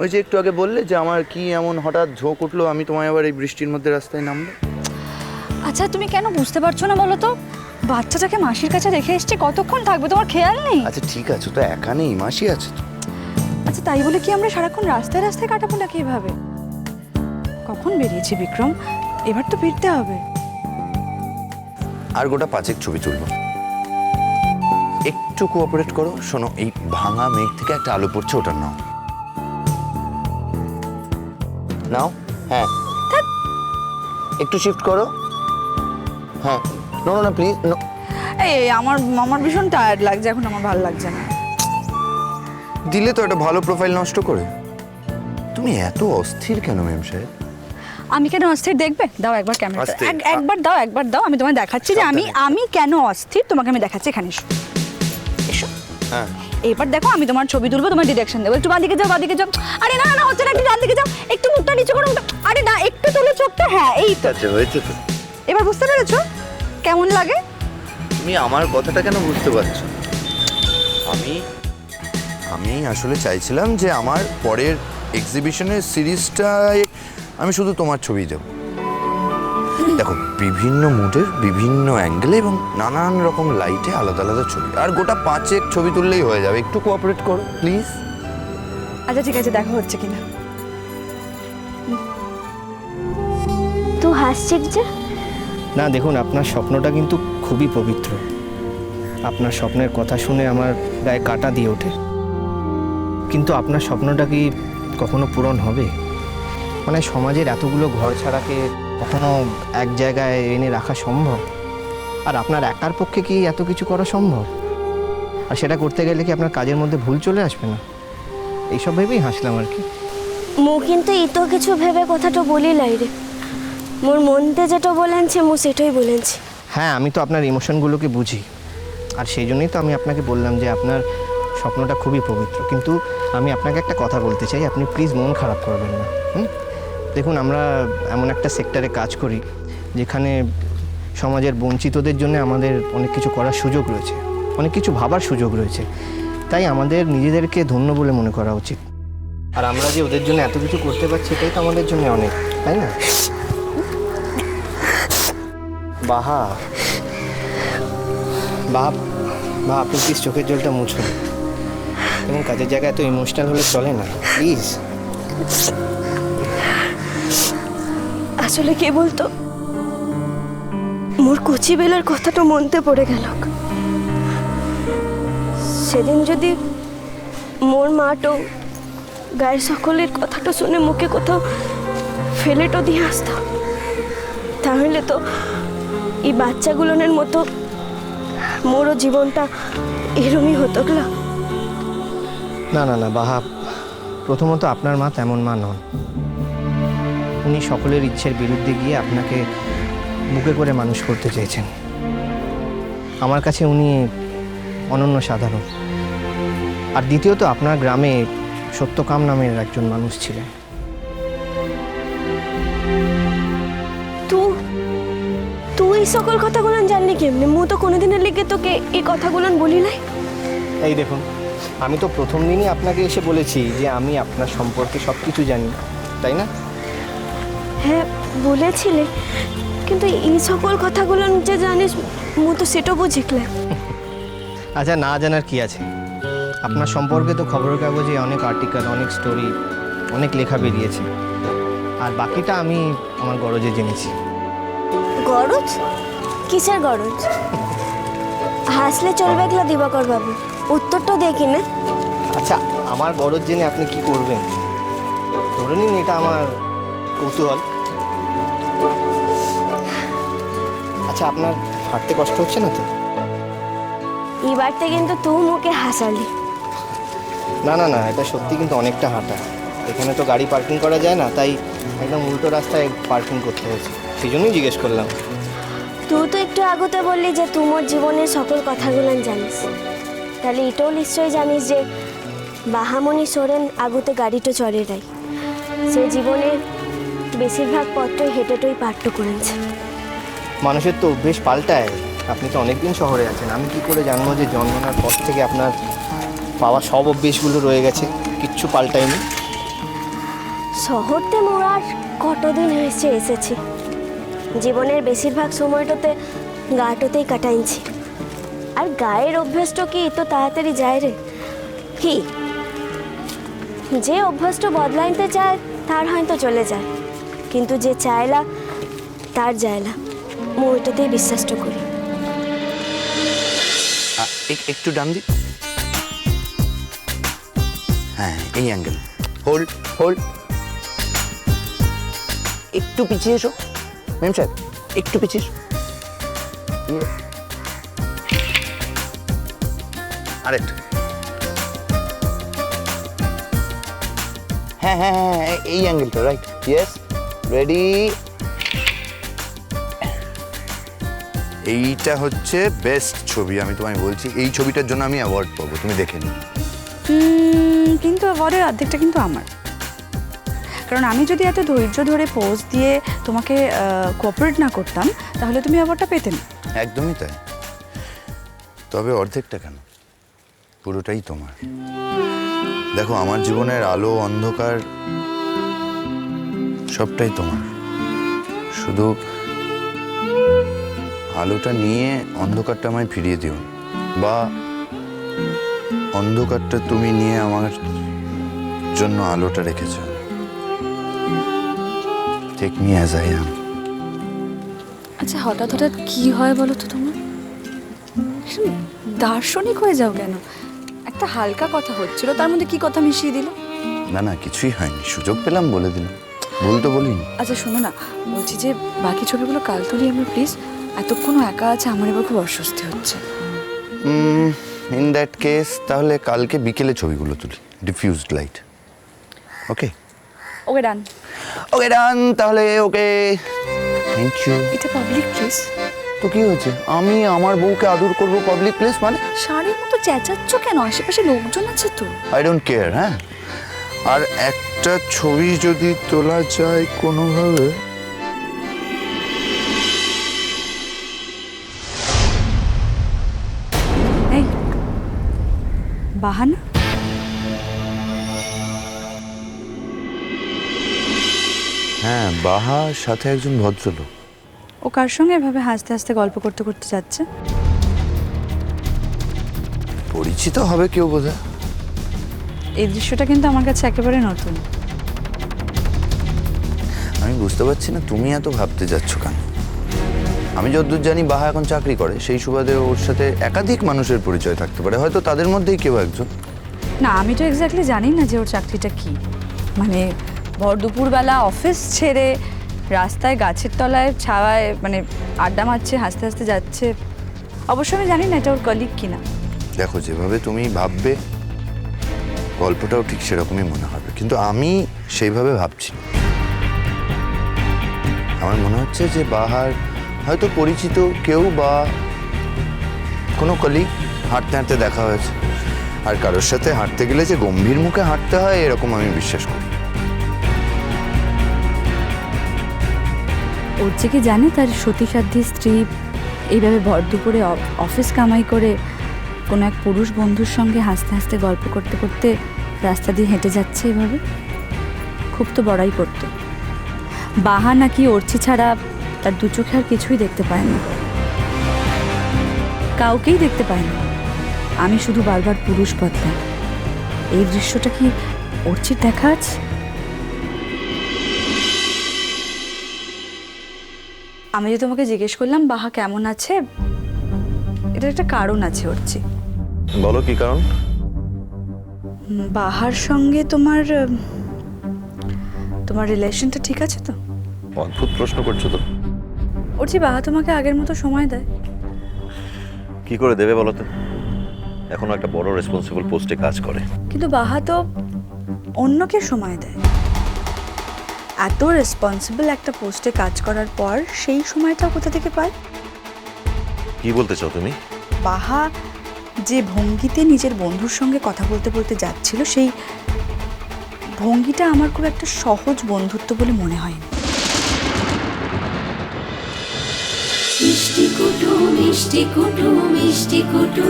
ওই যে একটু আগে বললে যে আমার কি এমন হঠাৎ ঝোঁক উঠলো আমি তোমায় আবার এই বৃষ্টির মধ্যে রাস্তায় নামবো। আচ্ছা তুমি কেন বুঝতে পারছো না বলো তো? বাচ্চাটাকে মাসির কাছে রেখে এসছে, কতক্ষণ থাকবে তোমার খেয়াল নেই? আচ্ছা ঠিক আছে, তো একা নেই, মাসি আছে তো। আচ্ছা তাই বলে কি আমরা সারাক্ষণ রাস্তায় রাস্তায় কাটাবো নাকি এভাবে? কখন বেরিয়েছি বিক্রম, এবার তো ফিরতে হবে। আর গোটা 5 ছবি তুলবো, একটু কোঅপারেট করো। শোনো, এই ভাঙা মেঘ থেকে একটা আলো পড়ছে, ওটা নাও নাও। হ্যাঁ একটু শিফট করো। হ্যাঁ নো না প্লিজ নো। এই আমার আমার ভীষণ টায়ার্ড লাগছে এখন, আমার ভালো লাগছে না। দিলে তো একটা ভালো প্রোফাইল নষ্ট করে। তুমি এত অস্থির কেন ম্যাম সাহেব? আমি কেন অস্থির দেখবে? দাও একবার ক্যামেরাটা, অস্থির? একবার দাও, আমি তোমায় দেখাচ্ছি যে আমি কেন অস্থির, তোমাকে আমি দেখাচ্ছি। এখানে এসো, এসো। হ্যাঁ এবার দেখো আমি তোমার ছবি তুলবো, তোমার ডিরেকশন দেবো। একটু বাঁদিকে যাও, বাঁদিকে যাও। আরে না না হচ্ছে না, একটু ডান দিকে যাও, একটু মুখটা নিচু করো। আরে না, একটু তোলো চোখটা। হ্যাঁ এই তো, আচ্ছা হয়েছে তো। এবার বুঝতে পেরেছো কেমন লাগে? তুমি আমার কথাটা কেন বুঝতে পারছো? আমি আসলে চাইছিলাম যে আমার পরের এক্সিবিশনের সিরিজটায় আমি শুধু তোমার ছবি দেব। দেখো, বিভিন্ন মুডের বিভিন্ন অ্যাঙ্গেলে এবং নানান রকম লাইটে আলাদা আলাদা ছবি, আর গোটা 5 ছবি তুললেই হয়ে যাবে। একটু কোঅপারেট করো প্লিজ। আচ্ছা ঠিক আছে, দেখা হচ্ছে কিনা। তুই হাসছিস যে? না দেখুন, আপনার স্বপ্নটা কিন্তু খুবই পবিত্র। আপনার স্বপ্নের কথা শুনে আমার গায়ে কাঁটা দিয়ে ওঠে। কিন্তু আপনার স্বপ্নটা কি কখনো পূরণ হবে? মানে সমাজের এতগুলো ঘর ছাড়াকে কখনো এক জায়গায় এনে রাখা সম্ভব? আর আপনার একার পক্ষে কি এত কিছু করা সম্ভব? আর সেটা করতে গেলে কি আপনার কাজের মধ্যে ভুল চলে আসবে না? এইসব ভেবেই হাসলাম আর কি। মু কিন্তু ইতো কিছু ভেবে কথাটা বলি লাই রে। মোর মনতে যেটা বলেনছে মু সেটাই বলেনছি। হ্যাঁ, আমি তো আপনার ইমোশনগুলোকে বুঝি, আর সেই জন্যই তো আমি আপনাকে বললাম যে আপনার স্বপ্নটা খুবই পবিত্র। কিন্তু আমি আপনাকে একটা কথা বলতে চাই, আপনি প্লিজ মন খারাপ করবেন না। দেখুন, আমরা এমন একটা সেক্টরে কাজ করি যেখানে সমাজের বঞ্চিতদের জন্য আমাদের অনেক কিছু করার সুযোগ রয়েছে, অনেক কিছু ভাবার সুযোগ রয়েছে। তাই আমাদের নিজেদেরকে ধন্য বলে মনে করা উচিত। আর আমরা যে ওদের জন্য এত কিছু করতে পারছি এটাই তো আমাদের জন্য অনেক, তাই না? বাহা বাহ বাহ, আপনি প্লিজ চোখের জলটা মুছুন, এবং কাজের জায়গায় এত ইমোশনাল হলে চলে না, প্লিজ। আসলে কে বলতো, মোর কচি বেলার কথাটা মনতে পড়ে গেল। সেদিন যদি মোর মাটো গায়ের সকলের কথাটা শুনে মুখে কোথাও ফেলেটো দিয়ে আসতাম, তাহলে তো এই বাচ্চাগুলোনের মতো মোরও জীবনটা এরমই হতো না। না না না বাহা, প্রথমত আপনার মা তেমন মা নন। উনি সকলের ইচ্ছের বিরুদ্ধে গিয়ে আপনাকে বুকে করে মানুষ করতে চেয়েছেন। আমার কাছে উনি অনন্য সাধারণ। আর দ্বিতীয়ত, আপনার গ্রামে সত্যকাম নামের একজন মানুষ ছিলেন। তুই সকল কথাগুলো জানলি কেমনি? মু তো কোনোদিনের লিগে তোকে এই কথাগুলো বলি নাই। এই দেখুন, আমি তো প্রথম দিনই আপনাকে এসে বলেছি যে আমি আপনার সম্পর্কে সব কিছু জানি, তাই না? হ্যাঁ বলেছিলে, কিন্তু এই সকল কথাগুলো যে জানিস মু তো সেটাও বুঝিকলে। আচ্ছা, না জানার কি আছে? আপনার সম্পর্কে তো খবরের কাগজে অনেক আর্টিকেল, অনেক স্টোরি, অনেক লেখা বেরিয়েছে। আর বাকিটা আমি আমার গরজে জেনেছি। গরজ? কিসের গরজ? হাসলে চলবে এগুলা দিবাকর বাবু, উত্তরটা দেখি না। আচ্ছা, আমার গরজ জেনে আপনি কি করবেন? ধরে নিন এটা আমার কৌতূহল। আচ্ছা, আপনার হাঁটতে কষ্ট হচ্ছে না তো? এবারতে কিন্তু তুই মুখে হাসালি। না না না, এটা সত্যি কিন্তু অনেকটা হাঁটা। এখানে তো গাড়ি পার্কিং করা যায় না, তাই একদম উল্টো রাস্তায় পার্কিং করতে হয়েছে। সেই জন্যই জিজ্ঞেস করলাম। তুই তো একটু আগতে বললি যে তুই মোর জীবনের সকল কথাগুলো জানিস, তাহলে এটাও নিশ্চয়ই জানিস যে বাহামণি সোরেন আগুতে গাড়িটা চড়ে নাই। সে জীবনে বেশিরভাগ পথটাই হেঁটেটই পাঠ্য করেছে। মানুষের তো অভ্যেস পাল্টায়। আপনি তো অনেকদিন শহরে আছেন, আমি কি করে জানবো যে জন্মানোর পর থেকে আপনার পাওয়া সব অভ্যেসগুলো রয়ে গেছে, কিচ্ছু পাল্টায়নি? শহরতে মোরা আর কতদিন হয়েছে এসেছি, জীবনের বেশিরভাগ সময়টাতে গাটোতেই কাটাইছি। আর গায়ের অভ্যাসটা কি তো তাড়াতাড়ি যায় রে? কি যে অভ্যাসটা বদলাইতে চায় তার হয়তো চলে যায়, কিন্তু যে চায়লা তার যায়লা, মু ওইটাতেই বিশ্বাসটা করি। একটু ডান দিক। হ্যাঁ, এই অ্যাঙ্গেল। Hold hold. একটু পিছিয়ে এসো ম্যাম সাহেব, একটু পিছিয়ে এসো। আরেকটু। হ্যাঁ হ্যাঁ হ্যাঁ, এই অ্যাঙ্গেলটা, রাইট। Yes, ready. এইটা হচ্ছে বেস্ট ছবি, আমি তোমায় বলছি। এই ছবিটার জন্য আমি অ্যাওয়ার্ড পাবো, তুমি দেখে নিও। কিন্তু অ্যাওয়ার্ডের অর্ধেকটা কিন্তু আমার, কারণ আমি যদি এত ধৈর্য ধরে পোজ দিয়ে তোমাকে কোঅপারেট না করতাম তাহলে তুমি অ্যাওয়ার্ডটা পেতে না। একদমই তাই। তবে অর্ধেকটা কেন, পুরোটাই তোমার। দেখো, আমার জীবনের আলো অন্ধকার সবটাই তোমার। শুধু আলোটা নিয়ে অন্ধকারটা আমায় ফিরিয়ে দিও, বা অন্ধকারটা তুমি নিয়ে আমার জন্য আলোটা রেখেছো। Take me as I am. আচ্ছা, হঠাৎ হঠাৎ কি হয় বলো তো তোমার? দার্শনিক হয়ে যাও কেন? একটা হালকা কথা হচ্ছিল, তার মধ্যে কি কথা মিশিয়ে দিল? না না, কিছুই হয়নি, সুযোগ পেলাম বলে দিলাম। ভুল তো বলিনি। আচ্ছা শোনো না, বলছি যে বাকি ছবিগুলো কাল তুলি আমরা প্লিজ। এতক্ষণও একা আছে, আমার এবার খুব অস্বস্তি হচ্ছে। ইন দ্যাট কেস তাহলে কালকে বিকেলে ছবিগুলো তুলি, ডিফিউজড লাইট। ওকে ওকে ডান। ওকে ডান, তাহলে ওকে। Thank you. এটা পাবলিক প্লেস তো কি হয়েছে, আমি আমার বউকে আদর করবো পাবলিক প্লেস মানে? শাড়ির মতো চেঁচাচ্ছ কেন? আশেপাশে লোকজন আছে তো। I don't care. হ্যাঁ, আর একটা ছবি যদি তোলা যায় কোনোভাবে। এই বাহানা? হ্যাঁ, বাহার সাথে একজন ভদ্রলোক। ও কার সঙ্গে এভাবে হাসতে হাসতে গল্প করতে করতে যাচ্ছে? পরিচিত হবে কেউ বোধহয়। এই দৃশ্যটা কিন্তু আমার কাছে একেবারে নতুন। আমি বুঝতে পারছি না তুমি এত ভাবতে যাচ্ছ কেন। আমি যতদূর জানি বাহা এখন চাকরি করে, সেই সুবাদে ওর সাথে একাধিক মানুষের পরিচয় থাকতে পারে, হয়তো তাদের মধ্যেই কেউ একজন। না, আমি তো এক্স্যাক্টলি জানি না যে ওর চাকরিটা কি। মানে ভর দুপুরবেলা অফিস ছেড়ে রাস্তায় গাছের তলায় ছাওয়ায় মানে আড্ডা মারছে, হাসতে হাসতে যাচ্ছে। অবশ্য আমি জানি না এটা ওর কলিগ কিনা। দেখো, যেভাবে তুমি ভাববে গল্পটাও ঠিক সেরকমই মনে হবে, কিন্তু আমি সেইভাবে ভাবছি না। আমার মনে হচ্ছে যে বাহার হয়তো পরিচিত কেউ বা কোনো কলিগ, হাঁটতে হাঁটতে দেখা হয়েছে। আর কারোর সাথে হাঁটতে গেলে যে গম্ভীর মুখে হাঁটতে হয় এরকম আমি বিশ্বাস করি। ওর যে কি জানে তার সতীসাধ্যী স্ত্রী এইভাবে ভর দুপুরে অফিস কামাই করে কোনো এক পুরুষ বন্ধুর সঙ্গে হাসতে হাসতে গল্প করতে করতে রাস্তা দিয়ে হেঁটে যাচ্ছে এভাবে? খুব তো বড়াই করতো। বাহা নাকি অর্চি ছাড়া তার দু চোখে আর কিছুই দেখতে পায় না, কাউকেই দেখতে পায় না। আমি শুধু বারবার পুরুষ বদলাই। এই দৃশ্যটা কি অর্চির দেখা আছে? আমি যে তোমাকে জিজ্ঞেস করলাম বাহা কেমন আছে, এটার একটা কারণ আছে অর্চি। বলো কি কারণ? বাহার সঙ্গে তোমার তোমার রিলেশনটা ঠিক আছে তো? অদ্ভুত প্রশ্ন করছো তো। অর্চি, বাহা তোমাকে আগের মতো সময় দেয়? কি করে দেবে বলো তো? এখনো একটা বড় রেসপন্সিবল পোস্টে কাজ করে। কিন্তু বাহা তো অন্যকে সময় দেয়। এত রেসপন্সিবল একটা পোস্টে কাজ করার পর সেই সময়টা কোথা থেকে পায়? কি বলতে চাও তুমি? বাহা যে ভঙ্গিতে নিজের বন্ধুর সঙ্গে কথা বলতে বলতে যাচ্ছিল, সেই ভঙ্গিটা আমার খুব একটা সহজ বন্ধুত্ব বলে মনে হয়নি। মিষ্টি কুটু মিষ্টি কুটু মিষ্টি কুটু